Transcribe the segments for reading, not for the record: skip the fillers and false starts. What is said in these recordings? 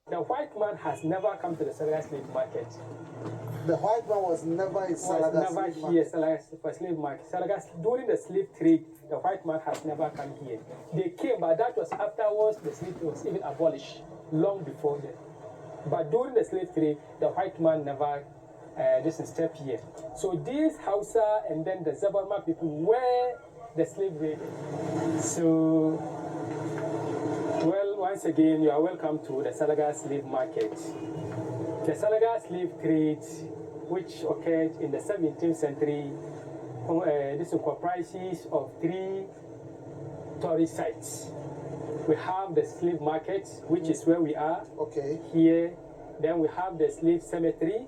The white man has never come to the Salaga slave market. The white man was never in Salaga never slave here market. for slave market. Salaga, during the slave trade, the white man has never come here. They came, but that was afterwards the slave trade was even abolished, long before then. But during the slave trade, the white man never step here. So these Hausa and then the Zabarma people were the slave raiders. So, well, once again, you are welcome to the Salaga slave market. The Salaga slave trade, which occurred in the 17th century, this comprises of 3 tourist sites. We have the slave market, which is where we are. Okay. Here. Then we have the slave cemetery,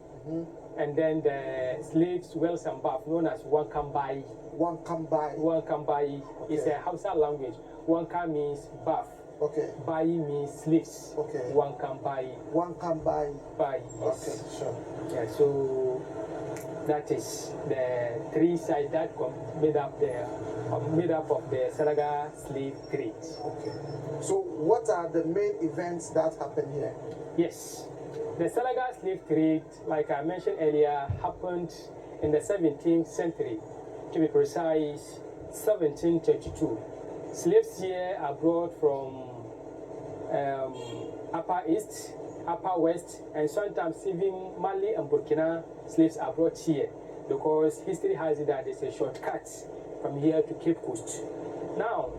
and then the slaves' wells and bath, known as Wankambai. Wankambai. Wankambai is a Hausa language. Wanka means bath. Okay. Bai means slaves. Okay. Wankambai. Wankambai. Bai. Yes. Okay, sure. Yeah, so that is the 3 sites that made up of the Salaga slave trade. Okay. So what are the main events that happen here? Yes. The Salaga slave trade, like I mentioned earlier, happened in the 17th century. To be precise, 1732. Slaves here are brought from Upper East, Upper West, and sometimes even Mali and Burkina slaves are brought here because history has it that there's a shortcut from here to Cape Coast. Now,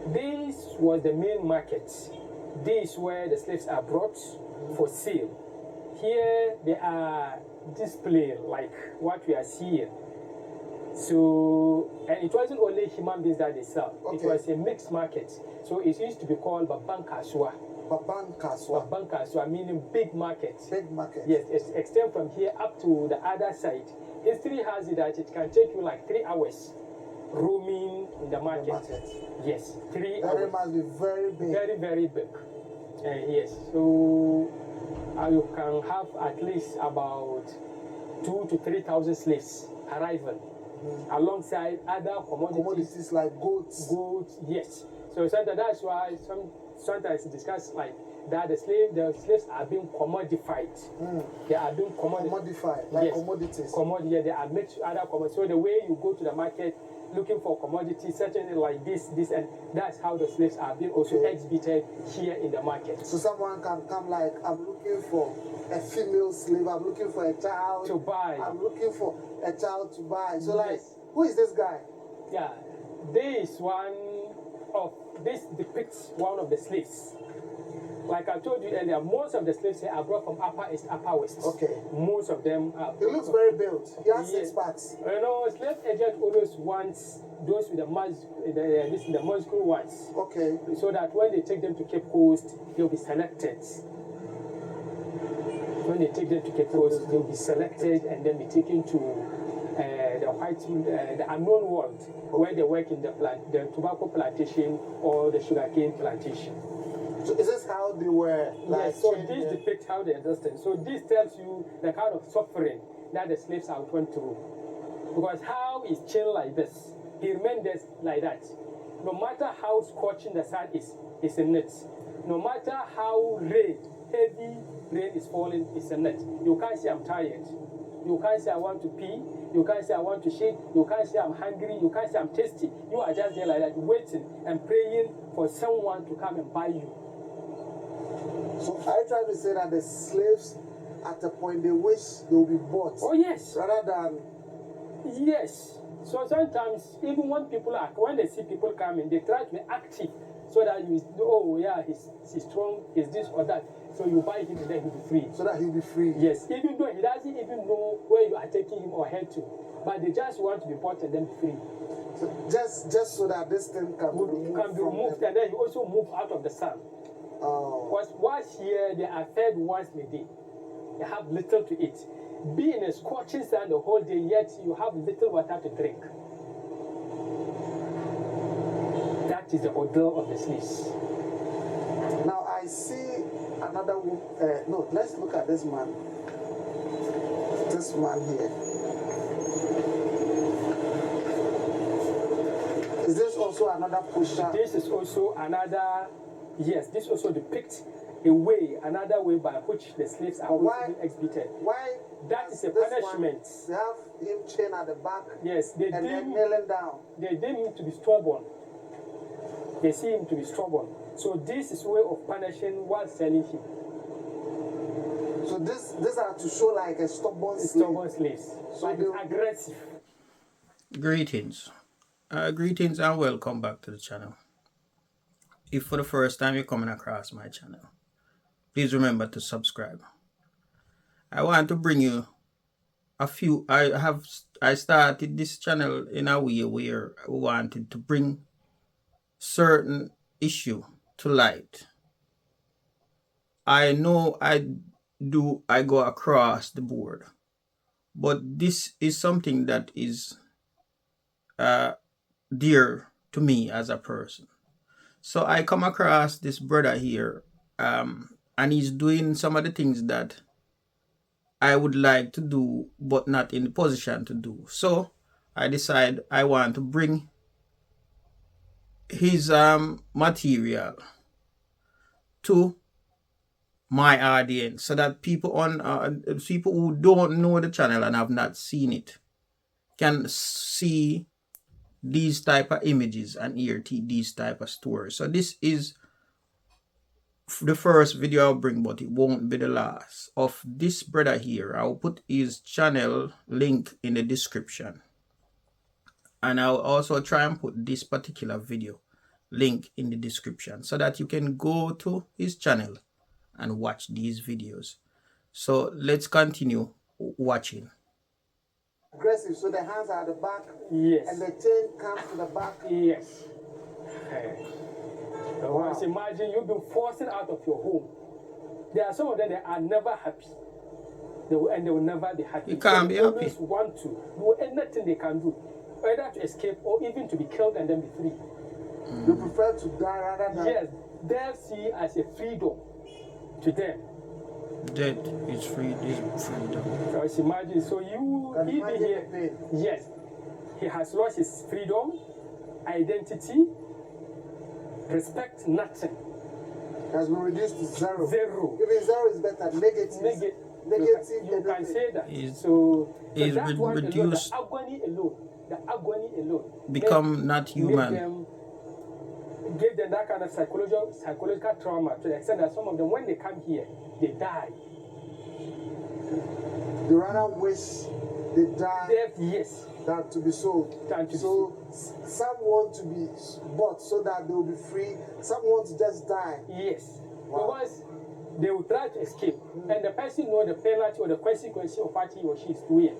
this was the main market. This is where the slaves are brought for sale. Here they are displayed like what we are seeing. So, and it wasn't only human beings that they sell. Okay. It was a mixed market. So it used to be called Babankaswa. Babankaswa. Babankaswa meaning big market. Big market. Yes, it extends from here up to the other side. History has it that it can take you like 3 hours roaming in the market. Yes, 3 hours. That must be very big. Very, very big. Yes, so you can have at least about 2,000 to 3,000 slaves arrival alongside other commodities like goats. Goats, yes. So that's why sometimes it's discussed like that the slaves are being commodified. They are being commodified, like yes. Commodities. Yeah, they are mixed with other commodities. So the way you go to the market looking for commodities, certainly like this, and that's how the slaves are being also exhibited here in the market. So someone can come like, I'm looking for a female slave, I'm looking for a child to buy. I'm looking for a child to buy. So like, who is this guy? Yeah, this depicts one of the slaves. Like I told you earlier, most of the slaves here are brought from Upper East, Upper West. Okay. Most of them are. He looks very built. He has 6 packs. You know, slave agent always wants those with the muscular ones. Okay. So that when they take them to Cape Coast, they'll be selected. When they take them to Cape Coast, they'll be selected and then be taken to the unknown world, where they work in the tobacco plantation or the sugarcane plantation. So is this how they were? Like, yes, so this depicts how they understand. So this tells you the kind of suffering that the slaves have went through. Because how is chained like this? He remained there like that. No matter how scorching the sun is in it. No matter how heavy rain is falling, it's in it. You can't say I'm tired. You can't say I want to pee. You can't say I want to shake. You can't say I'm hungry. You can't say I'm thirsty. You are just there like that, waiting and praying for someone to come and buy you. So I try to say that the slaves, at a point, they wish they will be bought. Oh yes. Rather than. Yes. So sometimes even when they see people coming, they try to be active so that you oh yeah, he's strong, he's this or that. So you buy him and then he'll be free. So that he'll be free. Yes. Even though he doesn't even know where you are taking him or her to, but they just want to be bought and then free. So just so that this thing can be removed and then you also move out of the sun. Because once here, they are fed once a day. They have little to eat. Be in a scorching sun the whole day, yet you have little water to drink. That is the ordeal of the slaves. Now I see another no, let's look at this man. This man here. Is this also another pusher? This is also another. Yes, this also depicts another way by which the slaves are also being executed. Why? That is a this punishment. One, they have him chained at the back. Yes, they and deem then kneeling down. They deem him to be stubborn. They see him to be stubborn. So this is a way of punishing while selling him. So these are to show like a stubborn slave. Stubborn slaves. So like aggressive. Greetings. Greetings and welcome back to the channel. If for the first time you're coming across my channel, please remember to subscribe. I want to bring you a few. I started this channel in a way where I wanted to bring certain issue to light. I know I go across the board, but this is something that is dear to me as a person. So I come across this brother here, and he's doing some of the things that I would like to do, but not in the position to do. So I decide I want to bring his material to my audience, so that people people who don't know the channel and have not seen it can see these type of images and hear these type of stories. So this is the first video I'll bring, but it won't be the last, of this brother here. I'll put his channel link in the description, and I'll also try and put this particular video link in the description so that you can go to his channel and watch these videos. So let's continue watching. Aggressive, so the hands are at the back. Yes. And the chain comes to the back. Yes. Wow. Imagine you've been forcing out of your home. There are some of them that are never happy. They will never be happy. You can't be happy. They always want to do anything they can do, either to escape or even to be killed and then be free. They prefer to die rather than... Yes, they see as a freedom to them. Death is freedom. So it's imagine, so he be here. Yes, he has lost his freedom, identity, respect, nothing. Has been reduced to zero. Zero. Even zero is better. Negative. You can say that. So that one reduced. Alone, the agony alone. Become not human. Gave them that kind of psychological trauma to the extent that some of them, when they come here, they die. They rather wish they die. Yes. Than to be sold. Some want to be bought so that they will be free. Some want to just die. Yes. Wow. Because they will try to escape. And the person knows the penalty or the consequence of what he or she is doing.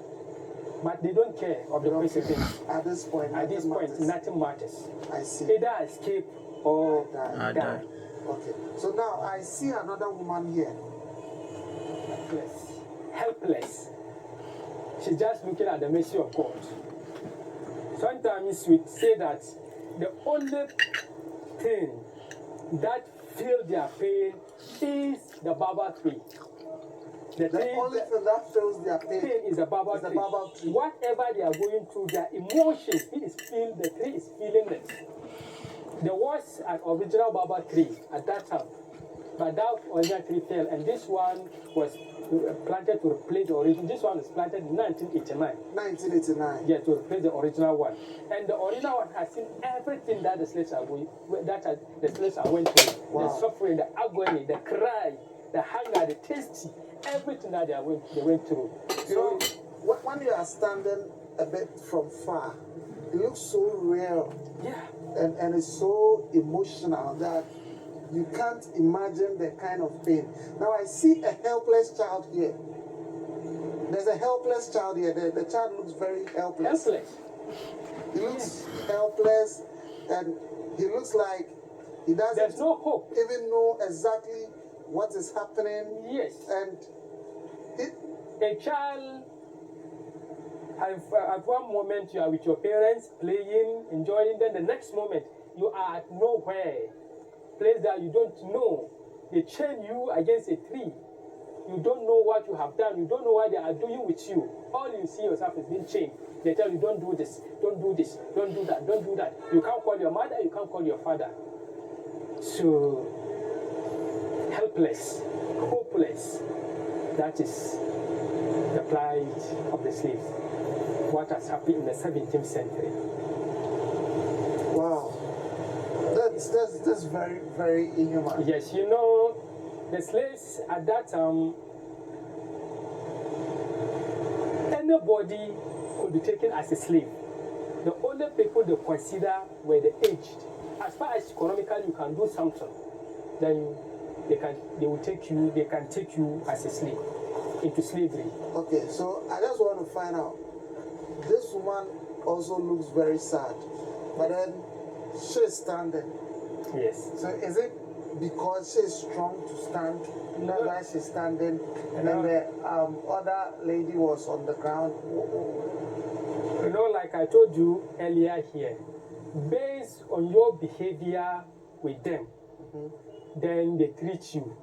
But they don't care of the consequence. At this point, nothing matters. I see. Either escape or die. Okay. So now I see another woman here. Helpless. She's just looking at the mercy of God. Sometimes we say that the only thing that feels their pain is the baba tree. The only thing that feels their pain is the baba tree. Whatever they are going through, their emotions, the tree is feeling it. There was an original baba tree at that time, but that original tree fell, and this one was planted to replace the original. This one was planted in 1989. 1989. Yeah, to replace the original one. And the original one has seen everything that the slaves are going, the slaves are went through. Wow. The suffering, the agony, the cry, the hunger, the thirsty, everything that they went through. So when you are standing a bit from far, it looks so real. Yeah. And it's so emotional that you can't imagine the kind of pain. Now I see a helpless child here. There's a helpless child here. The child looks very helpless. He looks helpless, and he looks like he doesn't There's no hope. Even know exactly what is happening. Yes. And a child, at one moment you are with your parents, playing, enjoying, then the next moment you are at nowhere. Place that you don't know. They chain you against a tree. You don't know what you have done. You don't know what they are doing with you. All you see yourself is being chained. They tell you, don't do this, don't do this, don't do that, don't do that. You can't call your mother, you can't call your father. So, helpless, hopeless. That is the plight of the slaves. What has happened in the 17th century. Wow. That's very, very inhuman. Yes, you know, the slaves at that time, anybody could be taken as a slave. The only people they consider were the aged. As far as economically you can do something, then they can take you as a slave into slavery. Okay, so I just want to find out. This woman also looks very sad, but then she's standing. Yes. So is it because she's strong to stand? That's why she's standing, and then the other lady was on the ground. You know, like I told you earlier here, based on your behavior with them, then they treat you.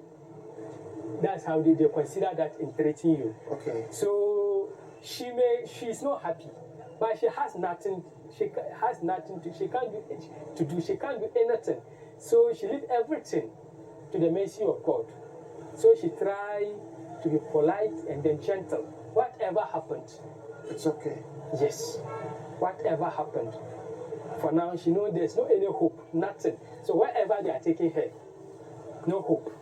That's how they consider that in treating you. Okay. So she's not happy, but she has nothing. She can't do anything. So she leave everything to the mercy of God. So she try to be polite and then gentle. Whatever happened, It's okay. yes. Whatever happened, for now she knows there's no any hope, nothing. So wherever they are taking her, no hope.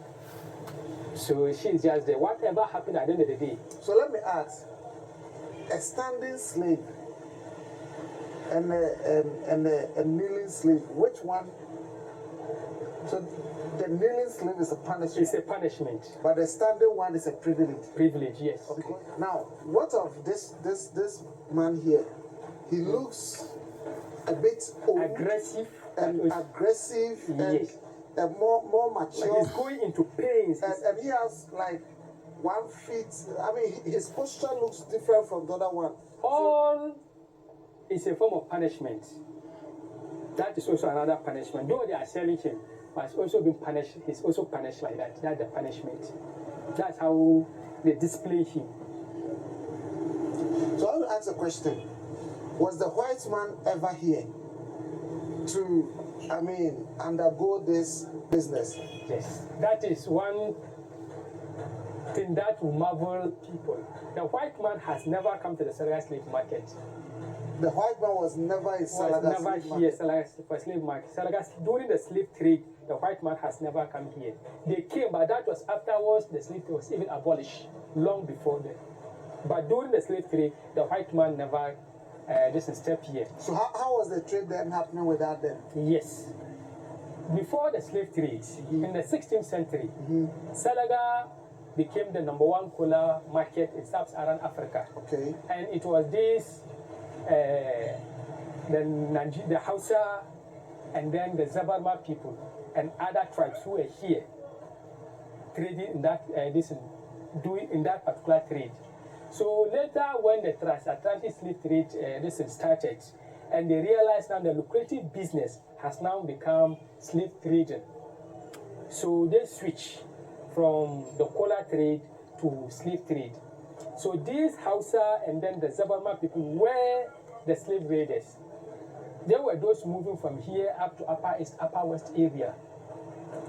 So she's just there. Whatever happened at the end of the day. So let me ask: a standing slave and a kneeling slave, which one? So the kneeling slave is a punishment. It's a punishment. But the standing one is a privilege. Privilege, yes. Okay. Now, what of this man here? He looks a bit old Aggressive and aggressive yes. and more mature. Like he's going into pains. And he has like 1 feet. I mean, his posture looks different from the other one. All is a form of punishment. That is also another punishment. Though they are selling him, but he's also been punished. He's also punished like that. That's the punishment. That's how they display him. So I will ask a question. Was the white man ever here to, undergo this business? Yes. That is one thing that will marvel people. The white man has never come to the Salaga slave market. The white man was never in Salaga Was never slave here market. for slave market. Salaga, during the slave trade, the white man has never come here. They came, but that was afterwards the slave trade was even abolished, long before that. But during the slave trade, the white man never just step here. So how was the trade then happening without them? Yes. Before the slave trade, in the 16th century, Salaga became the #1 cola market in sub-Saharan Africa. Okay. And it was this, the Hausa, and then the Zabarma people, and other tribes who were here, trading in that, doing in that particular trade. So later, when the transatlantic slave trade started, and they realized now the lucrative business has now become slave trading. So they switched from the cola trade to slave trade. So these Hausa and then the Zabarma people were the slave raiders. They were those moving from here up to Upper East, Upper West area.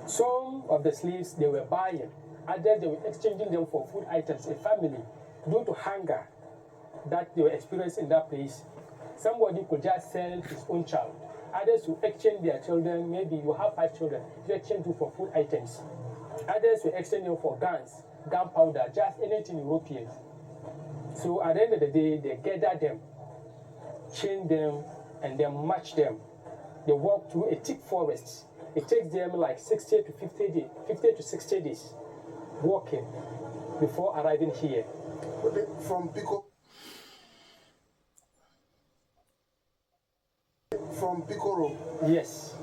Some of the slaves they were buying, others they were exchanging them for food items. A family, due to hunger that they were experiencing in that place, somebody could just sell his own child. Others will exchange their children. Maybe you have 5 children, you exchange them for food items. Others will exchange them for guns, gunpowder, just anything European. So at the end of the day, they gather them, chain them, and then match them. They walk through a thick forest. It takes them like 60 to 60 days walking before arriving here. From Picoro, Yes.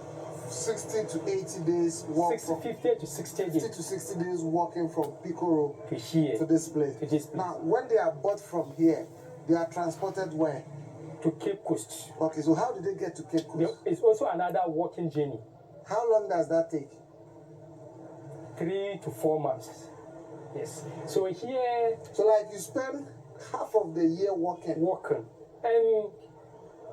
60 to 80 days walk from 50 to 60 50 days to 60 days walking from Picoro to here, to this place. to this place. Now, when they are bought from here, they are transported where? to Cape Coast. Okay, so how did they get to Cape Coast? It's also another walking journey, How long does that take? 3 to 4 months. Yes. So here, So like you spend half of the year walking. and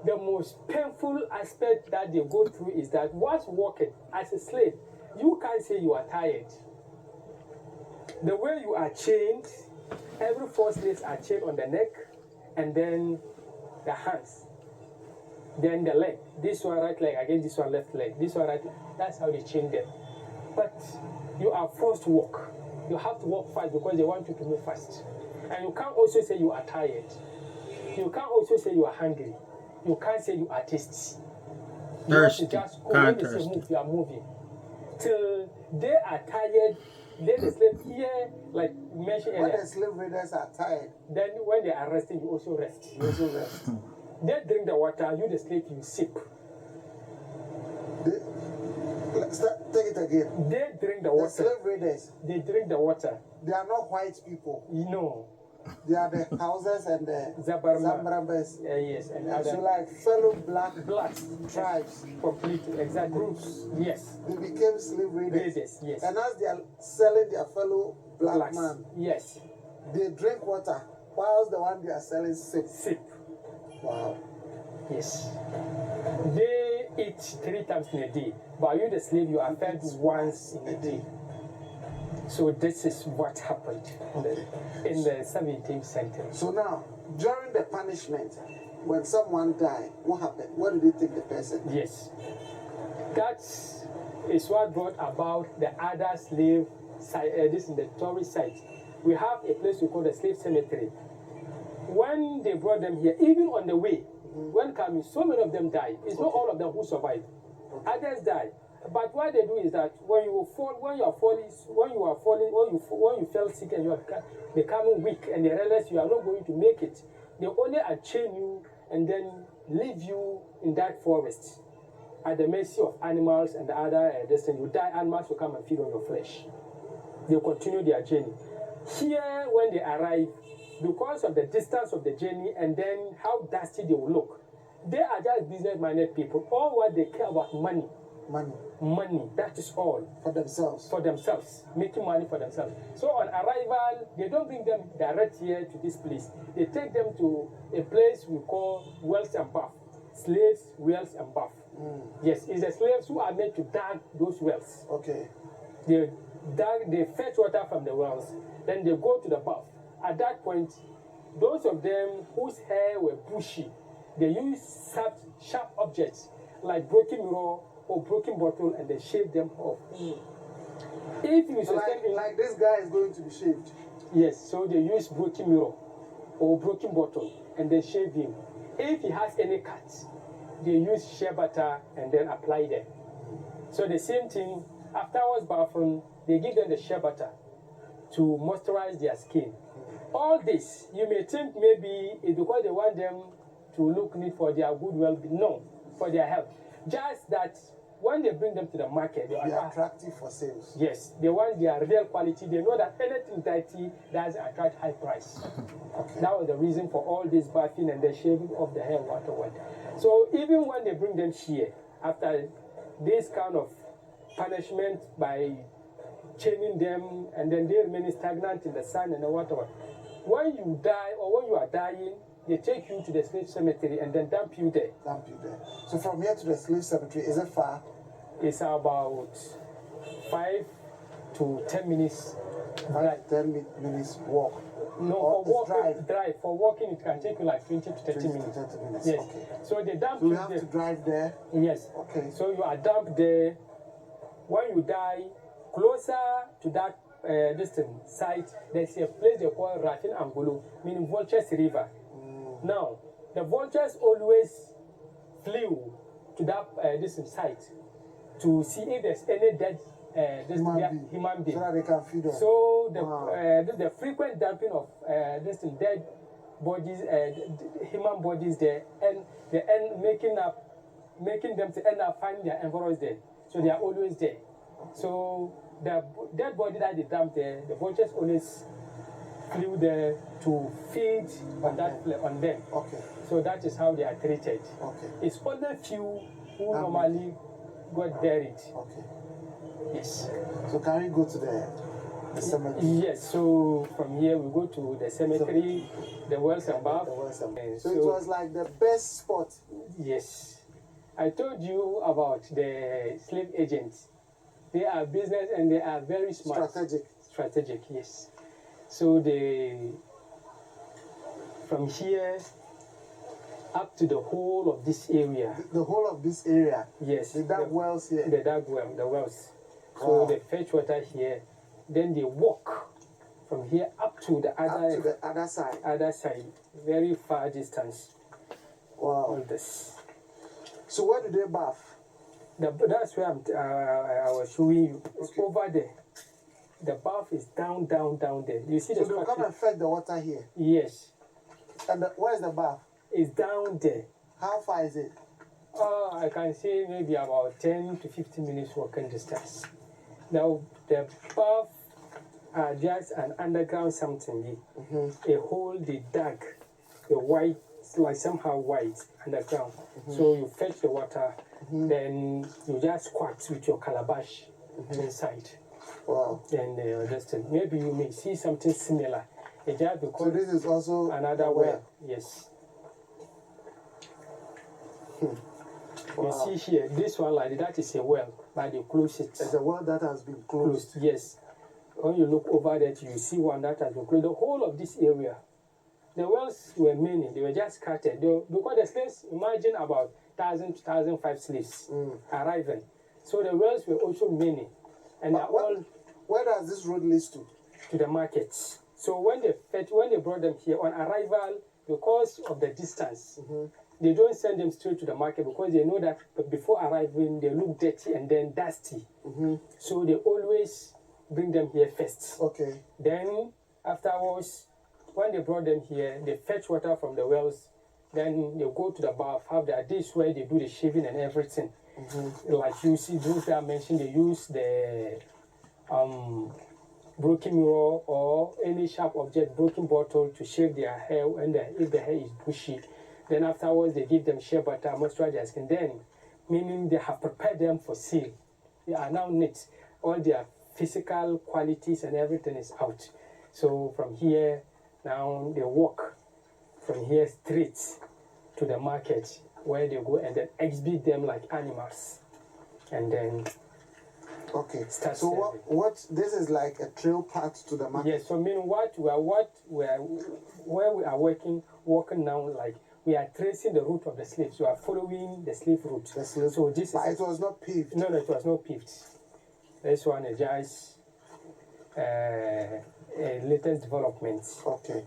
the most painful aspect that they go through is that whilst walking as a slave, you can't say you are tired. The way you are chained, every 4 slaves are chained on the neck, and then the hands, then the leg. This one right leg against this one left leg. This one right leg. That's how they chain them. But you are forced to walk. You have to walk fast because they want you to move fast. And you can't also say you are tired. You can't also say you are hungry. You can't say you are thirsty. You have to Thirsty. just go. Can't When they say thirsty. move, you are moving. Till they are tired, then the slave here, like you mentioned When earlier, the slave raiders are tired, then when they are resting, you also rest. you also rest. They drink the water, you the slave, you sip. Take it again. They drink the The water. slave raiders, They drink the water. they are not white people. You know, They are the houses and the Zabarma. Zambrambes. Yes, and So other like fellow black blacks, tribes, completely, exactly. groups, Yes, they became slave raiders. raiders, yes. And as they are selling their fellow black Blacks, man, yes. they drink water, whilst the one they are selling sip. Sip, Wow. yes. They eat 3 times in a day, but you, the slave, you are fed once in a day. So this is what happened in the 17th century. So now, during the punishment, when someone died, what happened? Where did they take the person? Yes. That is what brought about the other slave site, this in the tourist site. We have a place we call the slave cemetery. When they brought them here, even on the way, when coming, so many of them died. It's not all of them who survived. Others died. But what they do is that when you fell sick and you are becoming weak and they realize you are not going to make it, they only unchain you and then leave you in that forest at the mercy of animals and the other destiny. You die, animals will come and feed on your flesh. They continue their journey. Here, when they arrive, because of the distance of the journey and then how dusty they will look, they are just business-minded people. All what they care about money. Money. Money, that is all. For themselves. For themselves, making money for themselves. So on arrival, they don't bring them direct here to this place. They take them to a place we call wells and bath. Slaves, wells and bath. Yes, it's the slaves who are meant to dig those wells. Okay. They fetch water from the wells, then they go to the bath. At that point, those of them whose hair were bushy, they use sharp objects like broken mirror or broken bottle and they shave them off. If you sustain like this guy is going to be shaved. yes, so they use broken mirror or broken bottle and they shave him. If he has any cuts, they use shea butter and then apply them. So the same thing, afterwards bathing, they give them the shea butter to moisturize their skin. All this, you may think maybe it's because they want them to look neat for their good well-being. No, for their health. Just that when they bring them to the market, they Be are attractive for sales. yes, they want their real quality. They know that anything dirty doesn't attract high price. Okay. That was the reason for all this bathing and the shaving of the hair waterward. So even when they bring them here, after this kind of punishment by chaining them and then they remain stagnant in the sun and the water, when you die or when you are dying, they take you to the slave cemetery and then dump you there. Dump you there. So from here to the slave cemetery, is it far? It's about 5 to 10 minutes. 5 to 10 minutes walk. No, Or for walking, drive. drive. For walking, it can take you like 20 to 30 20 to minutes. 30 minutes. Yes. Okay. So they dump So you we have there. to drive there. Yes. Okay. So you are dumped there. When you die, closer to that distant site, there's a place they call Rafin Angolo, meaning Vultures River. Now, the vultures always flew to that distant site to see if there's any dead human being. So that they can feed on. So Wow. the frequent dumping of dead bodies, human bodies there, and they end making them to end up finding their environs there. So they are always there. So the dead body that they dump there, the vultures always flew there to feed on them. Okay. So that is how they are treated. Okay. It's only few who normally got buried. Okay. Yes. So can we go to the cemetery? Yes, so from here we go to the cemetery, the wells and bath. The wells and bath. And So it was like the best spot. yes. I told you about the slave agents. They are business and they are very smart. Strategic. strategic, yes. So from here up to the whole of this area. The whole of this area. Yes. The dug wells here. The dug well, the wells. So Wow. they fetch water here, then they walk from here up to the other side. Other side, very far distance. Wow. All this. So where do they bath? That's where I was showing you. It's Okay. over there. The bath is down there. You see So the they'll come and fetch the water here. Yes. And where's the bath? It's down there. How far is it? I can say maybe about 10 to 15 minutes walking distance. Now, the bath are just an underground something. A hole they dug, the white, like somehow white underground. So you fetch the water, then you just squat with your calabash inside. Wow. And maybe you may see something similar. It just So because this is also another well. Yes. Wow. You see here, this one like that is a well, but they close it. It's a well that has been closed. Yes. When you look over that, you see one that has been closed. The whole of this area, the wells were many. They were just scattered. Because the slaves, imagine about 1,000 to 1,005 slaves arriving. So the wells were also many. And they're all where does this road lead to? To the markets. So when they brought them here on arrival, because of the distance, they don't send them straight to the market because they know that before arriving they look dirty and then dusty. So they always bring them here first. Okay. Then afterwards, when they brought them here, they fetch water from the wells. Then they go to the bath, have their dish where they do the shaving and everything. Like you see, those that I mentioned, they use the broken mirror or any sharp object, broken bottle to shave their hair, and if the hair is bushy. Then afterwards, they give them shea butter, moisturize their skin. Then, meaning they have prepared them for sale. They are now neat. All their physical qualities and everything is out. So from here, now they walk from here straight to the market where they go and then exhibit them like animals. And then start so serving. what this is like a trail path to the market. Yes, so meaning where we are walking now, like we are tracing the route of the slaves. We are following the slave route. So this But is it was not paved. no, it was not paved. This one is just a latest development. Okay.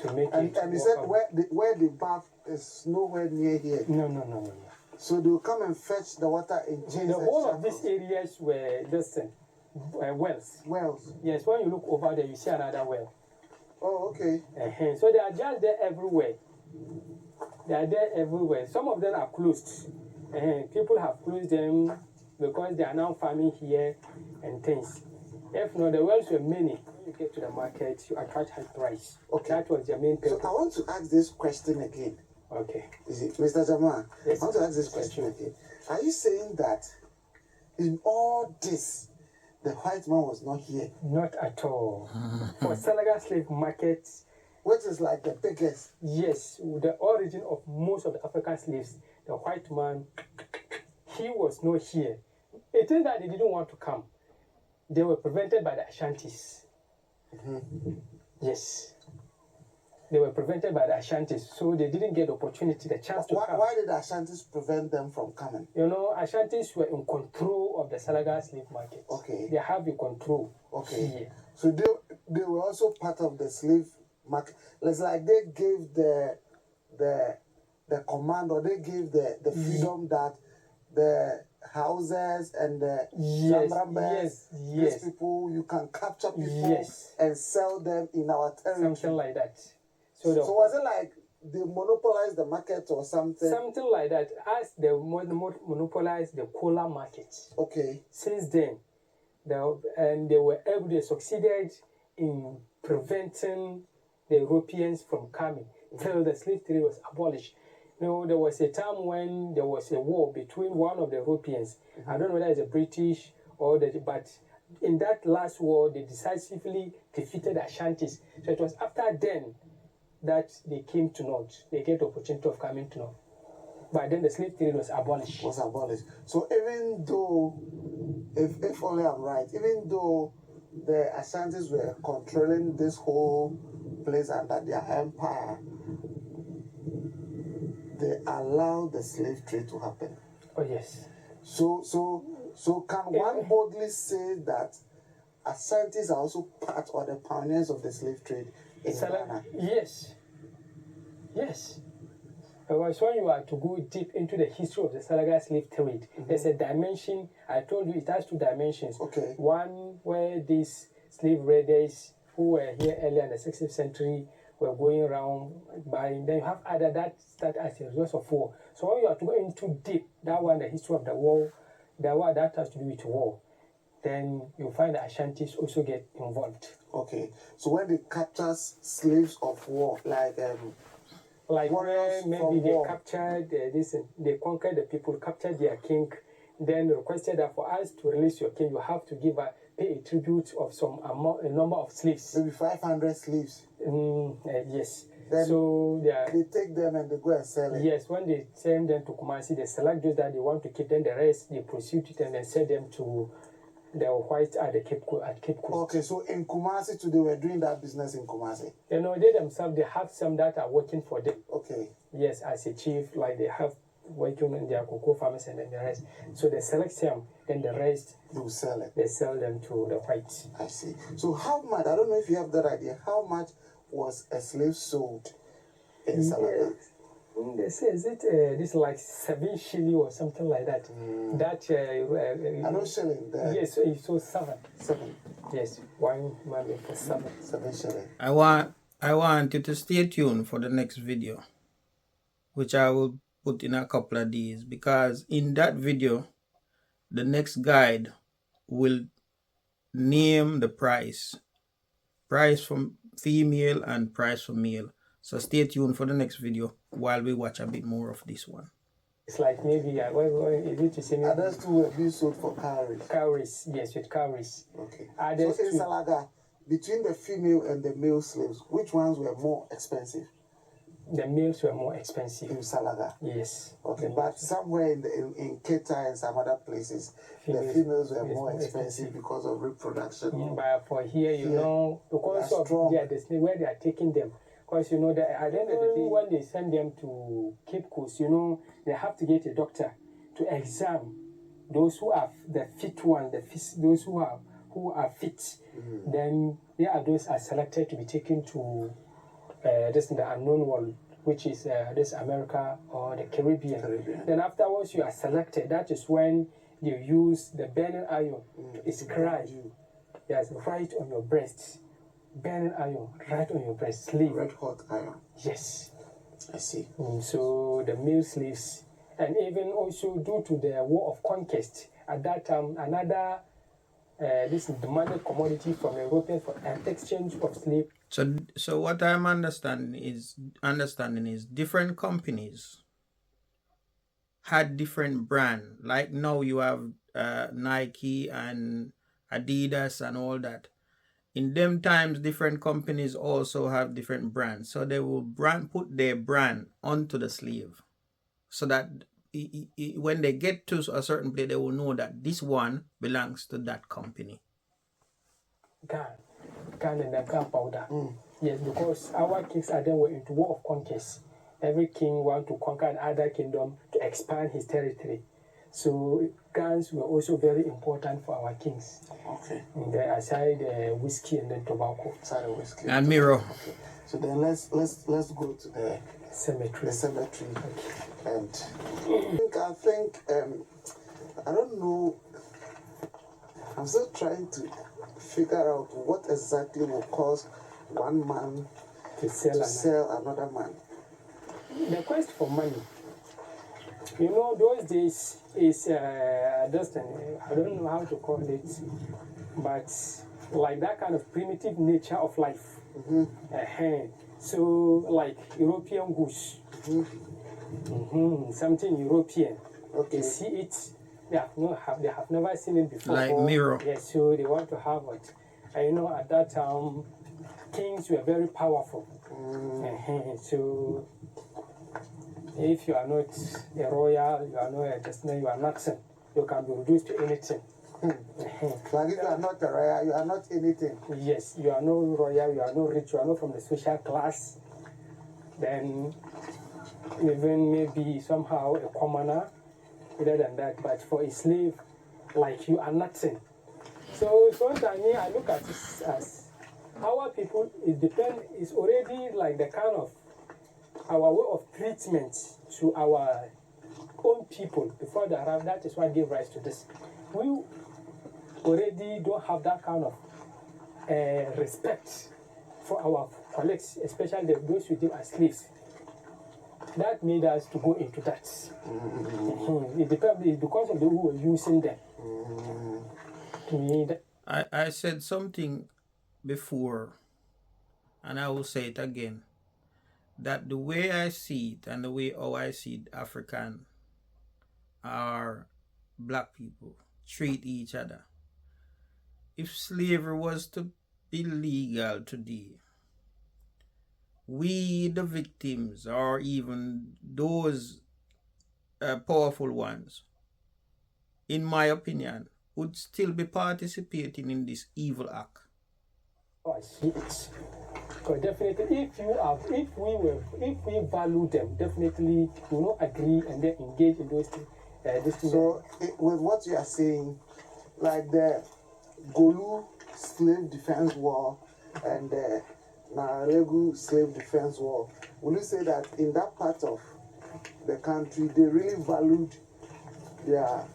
To make it. And you said where the bath is nowhere near here. No. So they will come and fetch the water in chains. The whole of these areas were wells. Wells. Yes, when you look over there, you see another well. Oh, okay. So they are just there everywhere. They are there everywhere. Some of them are closed. People have closed them because they are now farming here and things. If not, the wells were many. When you get to the market, you attract high price. Okay. That was their main purpose. So I want to ask this question again. Okay. Is it, Mr. Jamal? Yes. I want to ask this question again. Are you saying that in all this, the white man was not here? Not at all. For Salaga slave market, Which is like the biggest. yes, the origin of most of the African slaves, the white man, he was not here. It isn't that they didn't want to come. They were prevented by the Ashantis. Yes. They were prevented by the Ashantis, so they didn't get the opportunity, the chance to come. Why did the Ashantis prevent them from coming? You know, Ashantis were in control of the Salaga slave market. Okay. They have the control. Okay. Here. So they were also part of the slave market. It's like they gave the command, or they gave the freedom that the houses and the Zambambes, these people, you can capture people and sell them in our territory. Something like that. So was it like they monopolized the market or something? Something like that. As they monopolized the cola market. Okay. Since then, they succeeded in preventing the Europeans from coming till the slave trade was abolished. You know, there was a time when there was a war between one of the Europeans. I don't know whether it's a British or but in that last war, they decisively defeated the Ashantis. So it was after then that they came to North. They get the opportunity of coming to North. But then the slave trade was abolished. So even though, if only I'm right, even though the Ashantis were controlling this whole place under their empire, they allowed the slave trade to happen. Oh yes. So can one boldly say that Ashantis are also part or the pioneers of the slave trade in Ghana? Yes. Yes. Because when you are to go deep into the history of the Salaga slave trade, there's a dimension. I told you it has two dimensions. Okay. One where these slave raiders who were here earlier in the 16th century were going around buying. Then you have other that start as a result of war. So when you are to go into deep, that one, the history of the war, the war that has to do with war, then you find the Ashantis also get involved. Okay. So when they capture slaves of war, like where warriors maybe from they war. captured they conquered the people, captured their king, then requested that for us to release your king, you have to pay a tribute of some amount, a number of slaves. Maybe 500 slaves. Yes. Then so they take them and they go and sell it. Yes, when they send them to Kumasi, they select those that they want to keep. Then the rest they prosecute it and then sell them to the whites at the Cape Coast. Okay, so in Kumasi too, they were doing that business in Kumasi. You know, they themselves, they have some that are working for them. Okay. Yes, as a chief, like they have working in their cocoa farmers and then the rest. So they select some, then the rest they will sell it. They sell them to the whites. I see. So how much? I don't know if you have that idea. How much was a slave sold in Salaga? They say, is it this like 7 shilling or something like that? That I know shilling. Yes, so 7. 7. Yes, 1 money for 7. 7 shilling. I want you to stay tuned for the next video, which I will put in a couple of days, because in that video, the next guide will name the price from female and price for male. So stay tuned for the next video while we watch a bit more of this one. It's like maybe is it to say maybe others too were being sold for cowries. Cowries, yes, with cowries. Okay. Others so in Salaga, between the female and the male slaves, which ones were more expensive? The males were more expensive. In Salaga? Yes. Okay, but somewhere in Keta and some other places, the females were more expensive because of reproduction. But for here, you know, because of where they are taking them. Because, you know, at the end of the day, when they send them to Cape Coast, you know, they have to get a doctor to examine those who are the fit ones, those who are fit. Then those are selected to be taken to the unknown world, which is this America or the Caribbean. Then afterwards, you are selected. That is when you use the burning iron to inscribe. Yes, right on your breast. Burning iron, right on your breast, sleeve. Red hot iron. Yes. I see. So the male slaves, and even also due to the war of conquest, at that time, another this demanded commodity from the Europeans for an exchange of slave. So what I'm understanding is different companies had different brand. Like now you have Nike and Adidas and all that. In them times, different companies also have different brands. So they will put their brand onto the sleeve, so that when they get to a certain place, they will know that this one belongs to that company. Gun and the gunpowder. Yes, because our kings are then were into war of conquest. Every king want to conquer another kingdom to expand his territory. So guns were also very important for our kings. Okay. Aside whiskey and then tobacco. Aside whiskey and mirror. Okay. So then let's go to the cemetery. The cemetery. Okay. And I think I don't know. I'm still trying to figure out what exactly will cause one man to sell another man. The quest for money. You know, those days is just I don't know how to call it, but like that kind of primitive nature of life. So like European goods, something European. Okay. They see it. They have never seen it before. Like mirror. Yes, so they want to have it. And you know, at that time, kings were very powerful. So if you are not a royal, you are not a destiny, you are nothing. You can be reduced to anything. Like if you are not a royal, you are not anything. Yes, you are no royal, you are no rich, you are not from the social class. Then even maybe somehow a commoner, other than that. But for a slave, like you are nothing. So sometimes I look at it as our people, it depends, it's already like the kind of our way of treatment to our own people before they arrive. That is what gave rise to this. We already don't have that kind of respect for our colleagues, especially those who deem as slaves. That made us to go into that. It depends, it's because of those who were using them. I said something before, and I will say it again, that the way I see it and the way how I see African or black people treat each other. If slavery was to be legal today, we, the victims, or even those powerful ones, in my opinion, would still be participating in this evil act. Oh, I see it. Because definitely, if we value them, definitely we will not agree and then engage in those things. So, with what you are saying, like the Golu slave defense war and the Naregu slave defense war, will you say that in that part of the country they really valued their?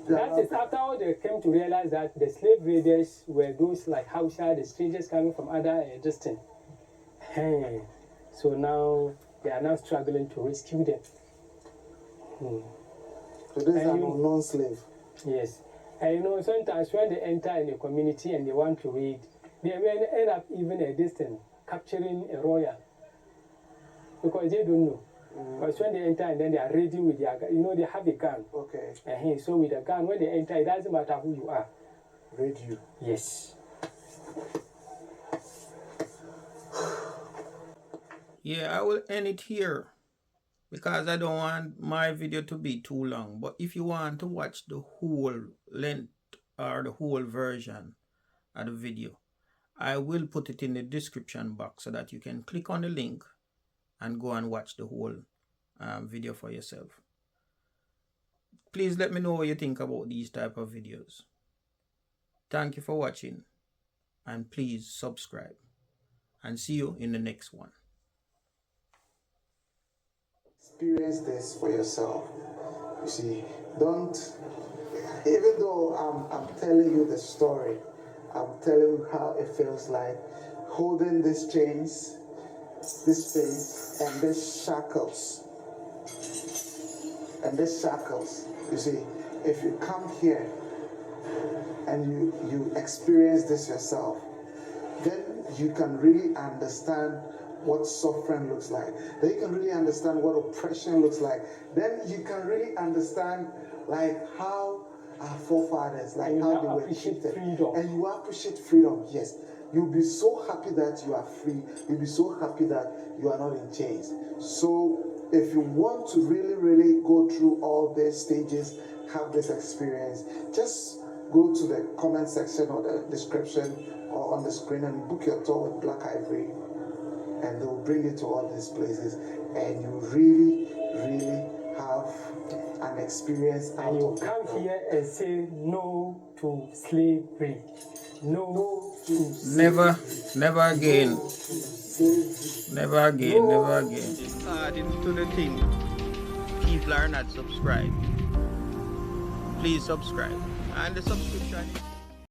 That is after all they came to realize that the slave raiders were those like Hausa, the strangers coming from other distance. So now they are now struggling to rescue them. So this is an unknown slave. Yes. And sometimes when they enter in a community and they want to raid, they may end up even a distance capturing a royal. Because they don't know. Because when they enter and then they are raiding with their gun, they have a gun. Okay. So with a gun, when they enter, it doesn't matter who you are. Raid you. Yes. Yeah, I will end it here because I don't want my video to be too long. But if you want to watch the whole length or the whole version of the video, I will put it in the description box so that you can click on the link and go and watch the whole video for yourself. Please let me know what you think about these type of videos. Thank you for watching, and please subscribe, and see you in the next one. Experience this for yourself. You see, don't, even though I'm telling you the story, I'm telling you how it feels like holding these chains, this thing, and these shackles. And these shackles, you see, if you come here and you experience this yourself, then you can really understand what suffering looks like. Then you can really understand what oppression looks like. Then you can really understand like how our forefathers, like and how they were treated. Freedom. And you appreciate freedom, yes. You'll be so happy that you are free. You'll be so happy that you are not in chains. So if you want to really, really go through all these stages, have this experience, just go to the comment section or the description or on the screen and book your tour with Black Ivory, and they'll bring you to all these places, and you really, really have an experience. And you come here and say no to slavery. No to slavery. Never again. Never again, never again. Adding to the thing, people are not subscribed. Please subscribe. And the subscription